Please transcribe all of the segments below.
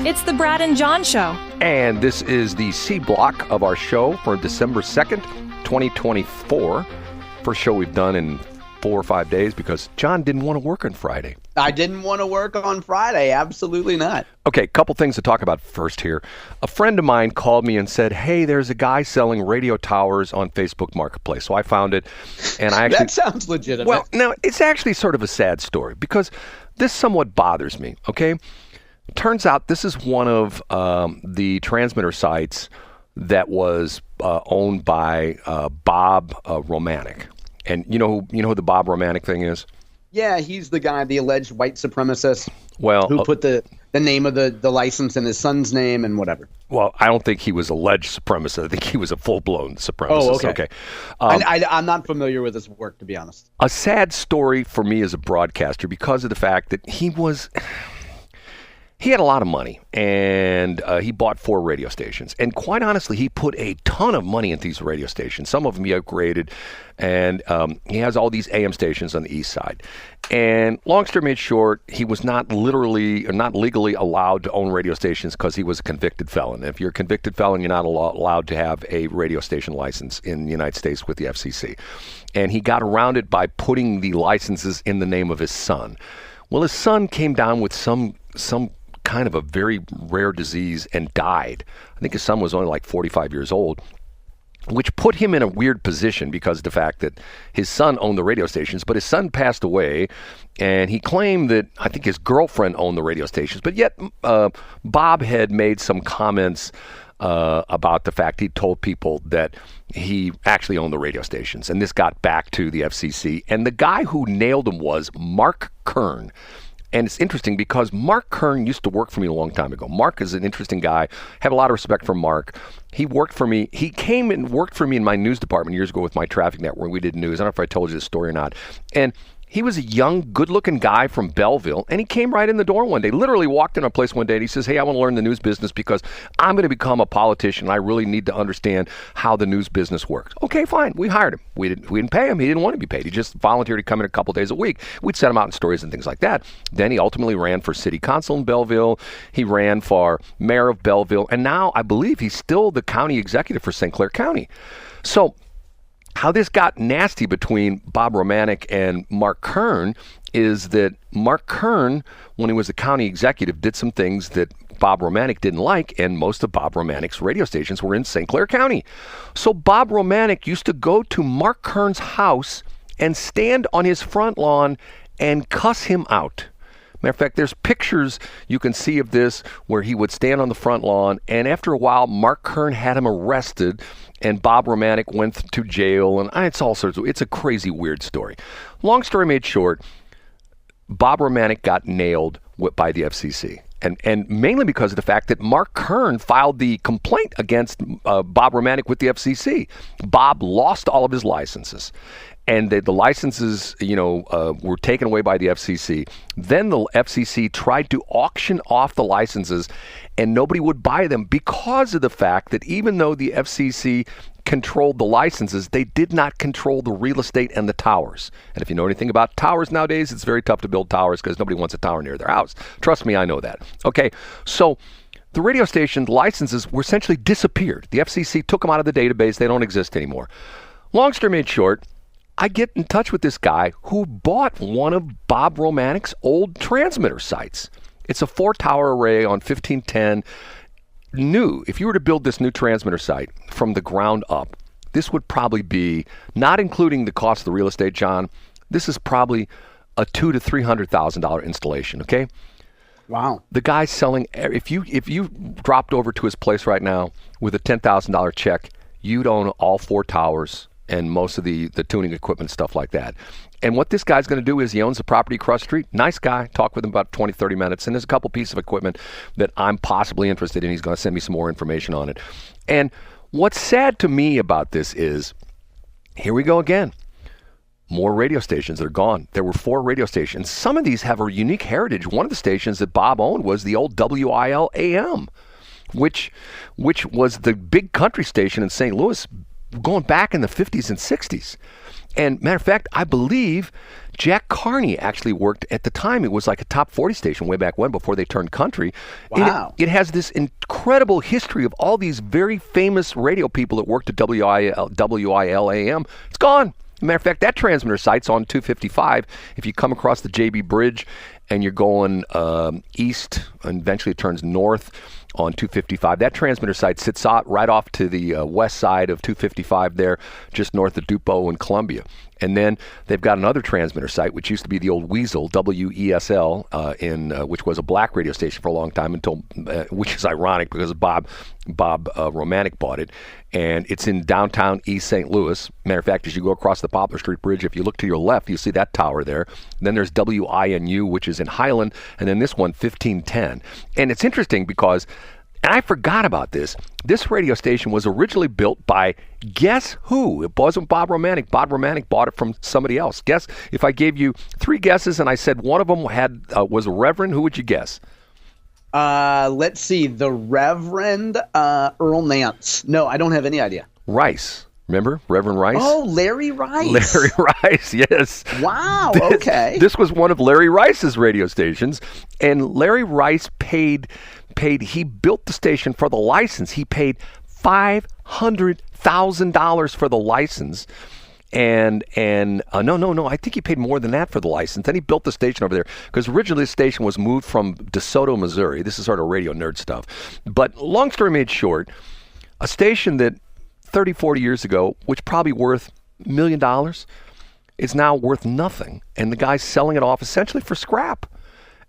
It's the Brad and John Show. And this is the C block of our show for December 2nd, 2024. First show we've done in 4 or 5 days because John didn't want to work on Friday. I didn't want to work on Friday. Absolutely not. Okay, a couple things to talk about first here. A friend of mine called me and said, hey, there's a guy selling radio towers on Facebook Marketplace. So I found it, and I actually... That sounds legitimate. Well, now, it's actually sort of a sad story because this somewhat bothers me, okay? Turns out this is one of the transmitter sites that was owned by Bob Romanik. And you know who the Bob Romanik thing is? Yeah, he's the guy, the alleged white supremacist, well, who put the name of the license in his son's name and whatever. Well, I don't think he was alleged supremacist. I think he was a full-blown supremacist. Oh, okay. I'm not familiar with his work, to be honest. A sad story for me as a broadcaster because of the fact that he had a lot of money, and he bought 4 radio stations. And quite honestly, he put a ton of money into these radio stations. Some of them he upgraded, and he has all these AM stations on the east side. And long story made short, he was not legally allowed to own radio stations because he was a convicted felon. If you're a convicted felon, you're not allowed to have a radio station license in the United States with the FCC. And he got around it by putting the licenses in the name of his son. Well, his son came down with some kind of a very rare disease and died. I think his son was only like 45 years old, which put him in a weird position because of the fact that his son owned the radio stations, but his son passed away, and he claimed that I think his girlfriend owned the radio stations, but yet Bob had made some comments about the fact he told people that he actually owned the radio stations, and this got back to the FCC, and the guy who nailed him was Mark Kern. And it's interesting because Mark Kern used to work for me a long time ago. Mark is an interesting guy. Have a lot of respect for Mark. He worked for me. He came and worked for me in my news department years ago with my traffic network. We did news. I don't know if I told you this story or not. And he was a young, good-looking guy from Belleville, and he came right in the door one day, literally walked in a place one day, and he says, hey, I want to learn the news business because I'm going to become a politician, and I really need to understand how the news business works. Okay, fine. We hired him. We didn't pay him. He didn't want to be paid. He just volunteered to come in a couple days a week. We'd send him out in stories and things like that. Then he ultimately ran for city council in Belleville. He ran for mayor of Belleville, and now I believe he's still the county executive for St. Clair County. So how this got nasty between Bob Romanik and Mark Kern is that Mark Kern, when he was the county executive, did some things that Bob Romanik didn't like, and most of Bob Romanik's radio stations were in St. Clair County. So Bob Romanik used to go to Mark Kern's house and stand on his front lawn and cuss him out. Matter of fact, there's pictures you can see of this where he would stand on the front lawn, and after a while, Mark Kern had him arrested, and Bob Romanik went to jail, and it's all sorts of, it's a crazy, weird story. Long story made short, Bob Romanik got nailed by the FCC. And mainly because of the fact that Mark Kern filed the complaint against Bob Romanik with the FCC. Bob lost all of his licenses. And the licenses, were taken away by the FCC. Then the FCC tried to auction off the licenses, and nobody would buy them because of the fact that even though the FCC controlled the licenses, they did not control the real estate and the towers. And if you know anything about towers nowadays, it's very tough to build towers because nobody wants a tower near their house. Trust me, I know that. Okay, so the radio station licenses were essentially disappeared. The FCC took them out of the database. They don't exist anymore. Long story made short, I get in touch with this guy who bought one of Bob Romanik's old transmitter sites. It's a 4-tower array on 1510. New. If you were to build this new transmitter site from the ground up, this would probably be, not including the cost of the real estate, John, this is probably a $200,000 to $300,000 installation, okay? Wow. The guy's selling, if you dropped over to his place right now with a $10,000 check, you'd own all 4 towers and most of the tuning equipment, stuff like that. And what this guy's going to do is he owns the property across the street. Nice guy. Talk with him about 20, 30 minutes. And there's a couple pieces of equipment that I'm possibly interested in. He's going to send me some more information on it. And what's sad to me about this is, here we go again. More radio stations that are gone. There were 4 radio stations. Some of these have a unique heritage. One of the stations that Bob owned was the old WIL AM, which was the big country station in St. Louis going back in the 50s and 60s. And matter of fact, I believe Jack Carney actually worked at the time. It was like a top 40 station way back when, before they turned country. Wow. It has this incredible history of all these very famous radio people that worked at WILAM. It's gone. Matter of fact, that transmitter site's on 255. If you come across the JB Bridge and you're going east, and eventually it turns north on 255, that transmitter site sits out right off to the west side of 255 there, just north of Dupo and Columbia. And then they've got another transmitter site, which used to be the old Weasel, WESL, which was a black radio station for a long time, until which is ironic because Bob Romanik bought it. And it's in downtown East St. Louis. Matter of fact, as you go across the Poplar Street Bridge, if you look to your left, you see that tower there. And then there's WINU, which is in Highland, and then this one, 1510. And it's interesting because, and I forgot about this, this radio station was originally built by, guess who? It wasn't Bob Romanik. Bob Romanik bought it from somebody else. Guess, if I gave you 3 guesses and I said one of them was a reverend, who would you guess? Let's see. The Reverend Earl Nance. No, I don't have any idea. Rice. Remember? Reverend Rice? Oh, Larry Rice. Larry Rice, yes. Wow, okay. This was one of Larry Rice's radio stations, and Larry Rice he built the station for the license. He paid $500,000 for the license. No, I think he paid more than that for the license. Then he built the station over there, because originally the station was moved from DeSoto, Missouri. This is sort of radio nerd stuff. But long story made short, a station that 30, 40 years ago, which probably worth $1 million, is now worth nothing. And the guy's selling it off essentially for scrap.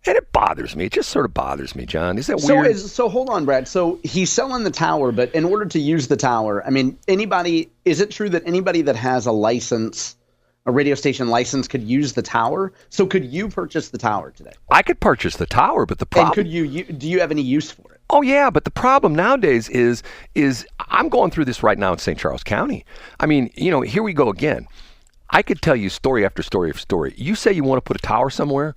And it bothers me. It just sort of bothers me, John. Is that weird? So hold on, Brad. So he's selling the tower, but in order to use the tower, I mean, is it true that anybody that has a license, a radio station license, could use the tower? So could you purchase the tower today? I could purchase the tower, but the problem... And do you have any use for it? Oh, yeah, but the problem nowadays is I'm going through this right now in St. Charles County. I mean, here we go again. I could tell you story after story after story. You say you want to put a tower somewhere,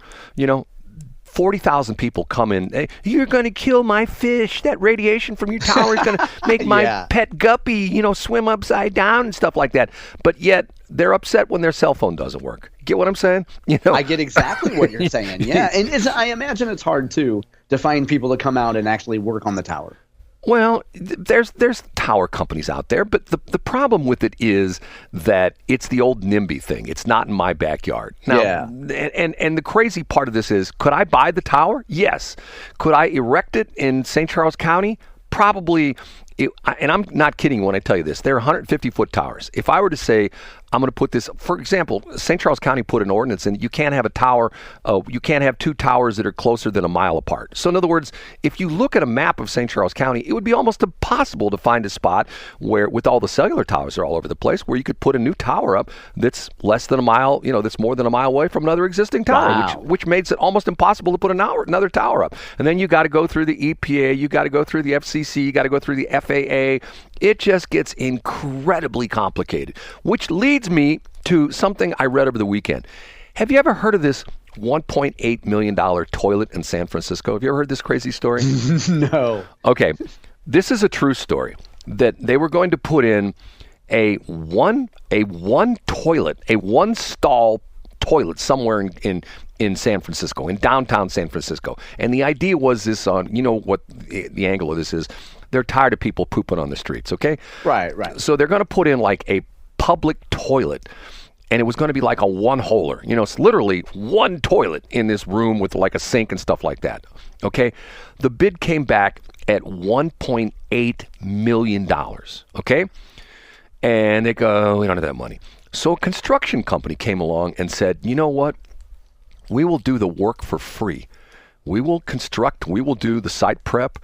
40,000 people come in. Hey, you're going to kill my fish. That radiation from your tower is going to make my pet guppy, swim upside down and stuff like that. But yet they're upset when their cell phone doesn't work. Get what I'm saying? I get exactly what you're saying. Yeah, and I imagine it's hard too to find people to come out and actually work on the tower. Well, there's tower companies out there, but the problem with it is that it's the old NIMBY thing. It's not in my backyard. Now, and the crazy part of this is, could I buy the tower? Yes. Could I erect it in St. Charles County? Probably. And I'm not kidding when I tell you this. They're 150-foot towers. If I were to say, I'm going to put this, for example, St. Charles County put an ordinance in, you can't have a tower, you can't have 2 towers that are closer than a mile apart. So in other words, if you look at a map of St. Charles County, it would be almost impossible to find a spot where, with all the cellular towers are all over the place, where you could put a new tower up that's less than a mile, that's more than a mile away from another existing tower, which makes it almost impossible to put another tower up. And then you got to go through the EPA, you got to go through the FCC, you got to go through the FAA. It just gets incredibly complicated, which leads me to something I read over the weekend. Have you ever heard of this $1.8 million toilet in San Francisco? Have you ever heard this crazy story? No. Okay. This is a true story, that they were going to put in a one stall toilet somewhere in San Francisco, in downtown San Francisco. And the idea was this what the angle of this is. They're tired of people pooping on the streets, okay? Right. So they're going to put in like a public toilet, and it was going to be like a one-holer. It's literally one toilet in this room with like a sink and stuff like that, okay? The bid came back at $1.8 million, okay? And they go, we don't have that money. So a construction company came along and said, you know what? We will do the work for free. We will construct, we will do the site prep,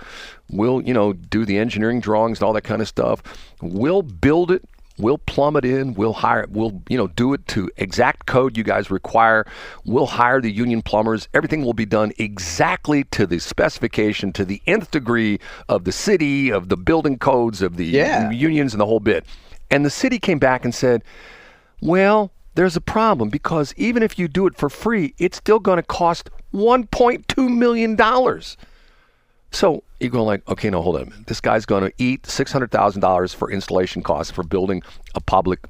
we'll, do the engineering drawings and all that kind of stuff. We'll build it, we'll plumb it in, we'll hire, we'll, do it to exact code you guys require. We'll hire the union plumbers. Everything will be done exactly to the specification, to the nth degree of the city, of the building codes, of the unions and the whole bit. And the city came back and said, well, there's a problem, because even if you do it for free, it's still going to cost $1.2 million. So you go like, okay, no, hold on a minute. This guy's going to eat $600,000 for installation costs for building a public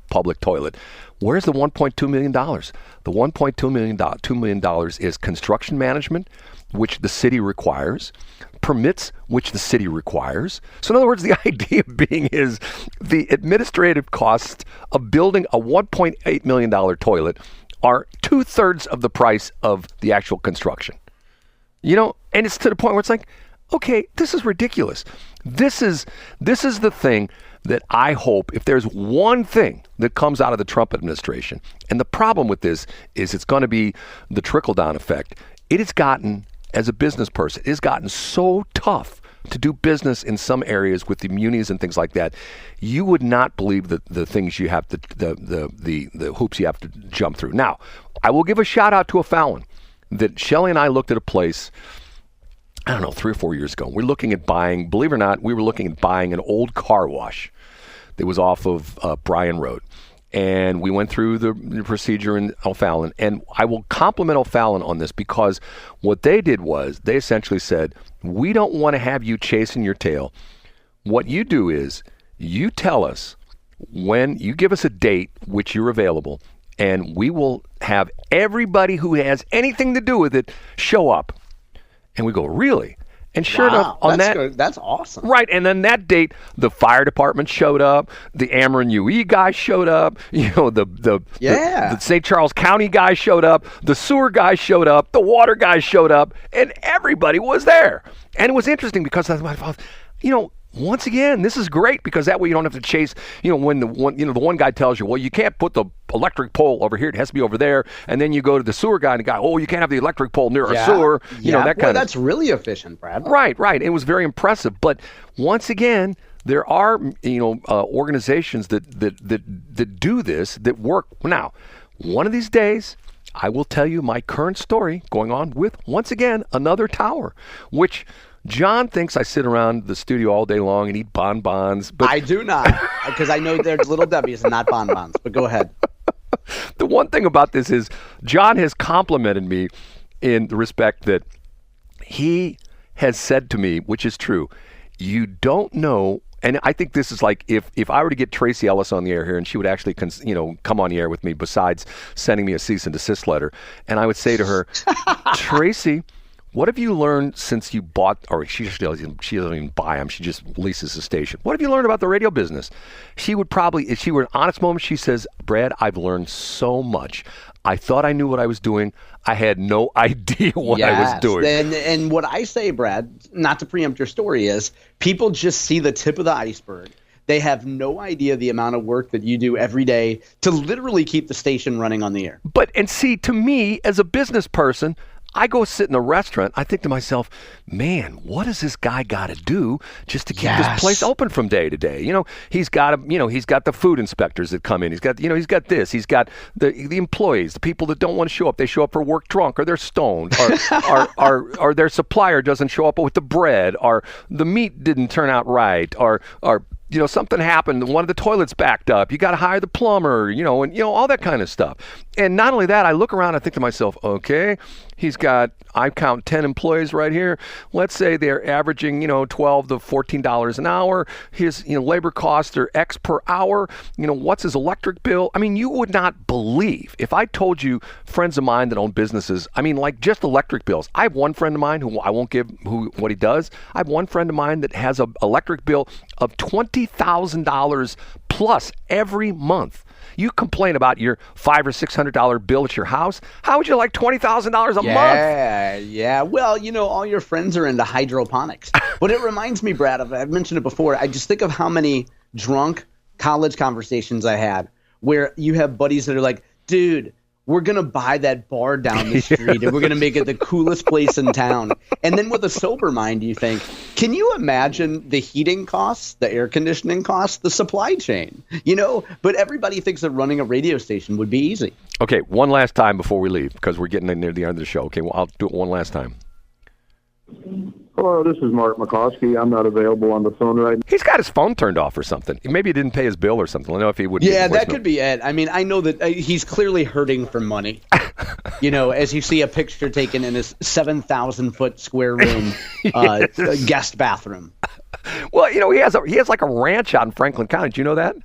toilet. Where's the $1.2 million? The $1.2 million is construction management, which the city requires, permits, which the city requires. So in other words, the idea being is the administrative costs of building a $1.8 million toilet are 2/3 of the price of the actual construction. And it's to the point where it's like, okay, this is ridiculous. This is the thing that I hope, if there's one thing that comes out of the Trump administration, and the problem with this is it's going to be the trickle-down effect. It has gotten, as a business person, it has gotten so tough to do business in some areas with the munis and things like that. You would not believe the things you have to, the hoops you have to jump through. Now, I will give a shout out to a Fallon that Shelley and I looked at a place, I don't know, 3 or 4 years ago. We're looking at buying, believe it or not, we were looking at buying an old car wash that was off of Bryan Road. And we went through the procedure in O'Fallon. And I will compliment O'Fallon on this, because what they did was they essentially said, we don't want to have you chasing your tail. What you do is you tell us when you give us a date which you're available, and we will have everybody who has anything to do with it show up. And we go, really? And sure enough, on that's awesome. Right, and then that date, the fire department showed up, the Ameren UE guy showed up, the St. Charles County guy showed up, the sewer guy showed up, the water guy showed up, and everybody was there. And it was interesting because once again, this is great, because that way you don't have to chase, when the one guy tells you, well, you can't put the electric pole over here, it has to be over there, and then you go to the sewer guy and the guy, oh, you can't have the electric pole near a sewer, that kind of. That's really efficient, Brad. Right. It was very impressive, but once again, there are organizations that do this, that work. Now, one of these days, I will tell you my current story going on with, once again, another tower, which John thinks I sit around the studio all day long and eat bonbons. But I do not, because I know there's little W's and not bonbons, but go ahead. The one thing about this is John has complimented me in the respect that he has said to me, which is true, you don't know. And I think this is like if I were to get Tracy Ellis on the air here, and she would actually come on the air with me, besides sending me a cease and desist letter, and I would say to her, Tracy, what have you learned since you bought, or she doesn't even buy them, she just leases the station. What have you learned about the radio business? She would probably, if she were an honest moment, she says, Brad, I've learned so much. I thought I knew what I was doing. I had no idea what I was doing. And what I say, Brad, not to preempt your story, is people just see the tip of the iceberg. They have no idea the amount of work that you do every day to literally keep the station running on the air. And see, to me, as a business person, I go sit in a restaurant, I think to myself, man, what does this guy got to do just to keep this place open from day to day? He's got the food inspectors that come in. He's got this. He's got the employees, the people that don't want to show up. They show up for work drunk, or they're stoned, or their supplier doesn't show up with the bread, or the meat didn't turn out right, or something happened, one of the toilets backed up, you got to hire the plumber, and all that kind of stuff. And not only that, I look around, I think to myself, okay, he's got, I count 10 employees right here. Let's say they're averaging, $12 to $14 an hour. His, labor costs are X per hour. What's his electric bill? I mean, you would not believe if I told you, friends of mine that own businesses, like just electric bills. I have one friend of mine who I won't give what he does. I have one friend of mine that has an electric bill of $20,000 plus every month. You complain about your $500 or $600 bill at your house. How would you like $20,000 a month? Yeah. Well, all your friends are into hydroponics. But it reminds me, Brad, I've mentioned it before. I just think of how many drunk college conversations I had where you have buddies that are like, dude, we're going to buy that bar down the street and we're going to make it the coolest place in town. And then with a sober mind, you think, can you imagine the heating costs, the air conditioning costs, the supply chain, But everybody thinks that running a radio station would be easy. Okay, one last time before we leave, because we're getting near the end of the show. Okay, well, I'll do it one last time. Hello, this is Mark McCoskey. I'm not available on the phone right now. He's got his phone turned off or something. Maybe he didn't pay his bill or something. I don't know if he would. Yeah, that could be it. I mean, I know that he's clearly hurting for money. As you see a picture taken in his 7,000-foot square room guest bathroom. Well, he has like a ranch out in Franklin County. Did you know that?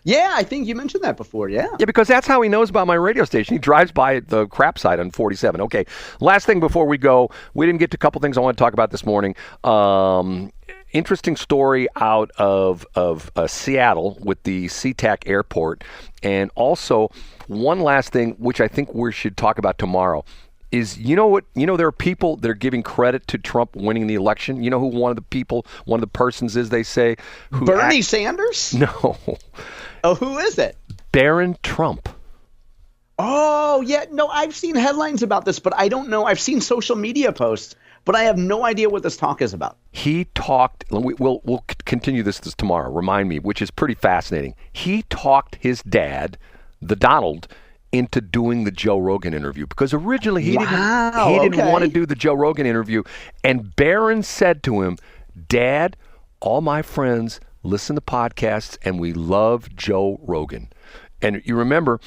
Yeah, I think you mentioned that before, yeah. Yeah, because that's how he knows about my radio station. He drives by the crap site on 47. Okay, last thing before we go, we didn't get to a couple things I want to talk about this morning. Interesting story out of Seattle with the SeaTac airport. And also, one last thing, which I think we should talk about tomorrow, is there are people that are giving credit to Trump winning the election. You know who one of the persons is, they say? Bernie Sanders? No. Oh, who is it? Barron Trump. Oh, yeah. No, I've seen headlines about this, but I don't know. I've seen social media posts, but I have no idea what this talk is about. He talked, we'll continue this tomorrow, remind me, which is pretty fascinating. He talked his dad, the Donald, into doing the Joe Rogan interview, because originally he didn't want to do the Joe Rogan interview. And Barron said to him, Dad, all my friends listen to podcasts and we love Joe Rogan. And you remember,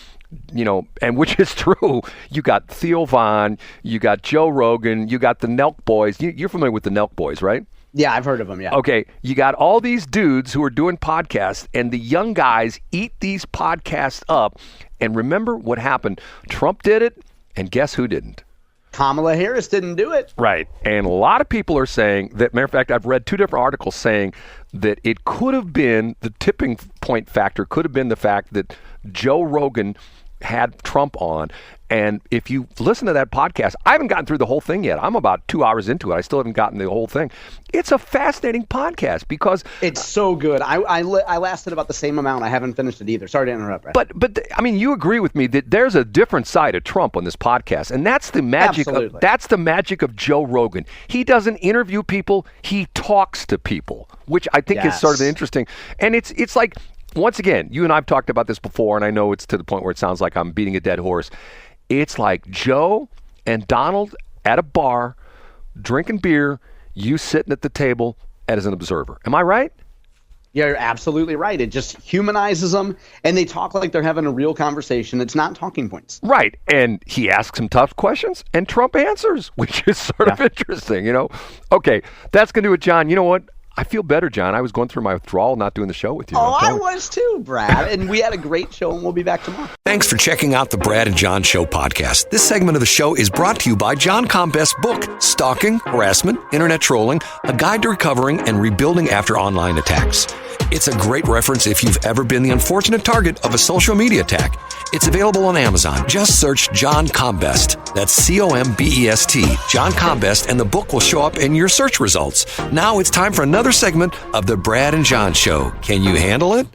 and which is true, you got Theo Von, you got Joe Rogan, you got the Nelk Boys. You're familiar with the Nelk Boys, right? Yeah, I've heard of them, yeah. Okay, you got all these dudes who are doing podcasts, and the young guys eat these podcasts up. And remember what happened. Trump did it, and guess who didn't? Kamala Harris didn't do it. Right. And a lot of people are saying that, matter of fact, I've read 2 different articles saying that it could have been, the tipping point factor could have been the fact that Joe Rogan had Trump on. And if you listen to that podcast, I haven't gotten through the whole thing yet. I'm about 2 hours into it. I still haven't gotten the whole thing. It's a fascinating podcast because it's so good. I lasted about the same amount. I haven't finished it either. Sorry to interrupt, Brad. But I mean, you agree with me that there's a different side of Trump on this podcast, and that's the magic. That's the magic of Joe Rogan. He doesn't interview people; he talks to people, which I think is sort of interesting. And it's like, once again, you and I've talked about this before, and I know it's to the point where it sounds like I'm beating a dead horse. It's like Joe and Donald at a bar, drinking beer, you sitting at the table as an observer. Am I right? Yeah, you're absolutely right. It just humanizes them, and they talk like they're having a real conversation. It's not talking points. Right, and he asks some tough questions, and Trump answers, which is sort of interesting, Okay, that's going to do it, John. You know what? I feel better, John. I was going through my withdrawal not doing the show with you. Oh, I was too, Brad. And we had a great show, and we'll be back tomorrow. Thanks for checking out the Brad and John Show podcast. This segment of the show is brought to you by John Combest's book, Stalking, Harassment, Internet Trolling, A Guide to Recovering and Rebuilding After Online Attacks. It's a great reference if you've ever been the unfortunate target of a social media attack. It's available on Amazon. Just search John Combest. That's Combest, John Combest, and the book will show up in your search results. Now it's time for another segment of the Brad and John Show. Can you handle it?